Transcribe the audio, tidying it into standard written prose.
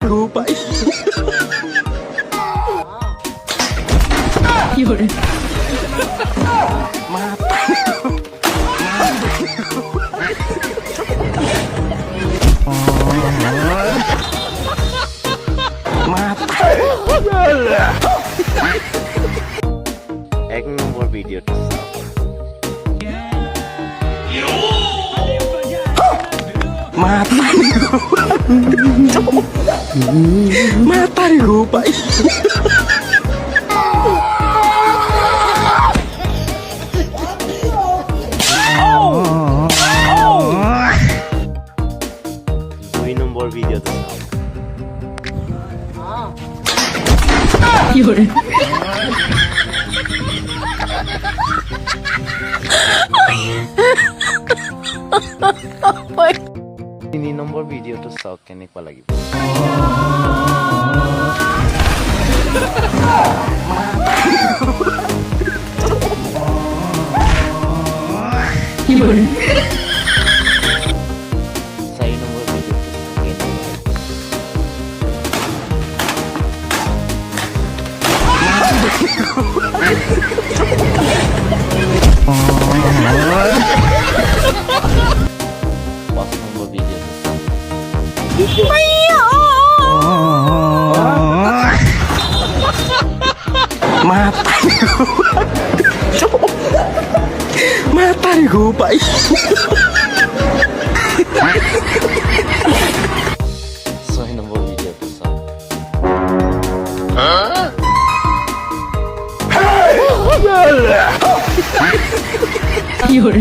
lupa. Yun. Mata. Mata. এক number ভিডিওটা Mata. Mata lupa. 2 number ভিডিওটা Yun. 3 নম্বৰ ভিডিওটো চাওক কেনেকুৱা লাগিব Yun. 4 নম্বৰ ভিডিওটো পাঁচ নম্বৰ ভিডিওটো Mata. Mata lupa. 6 নম্বৰ ভিডিওটো চাওক Yun.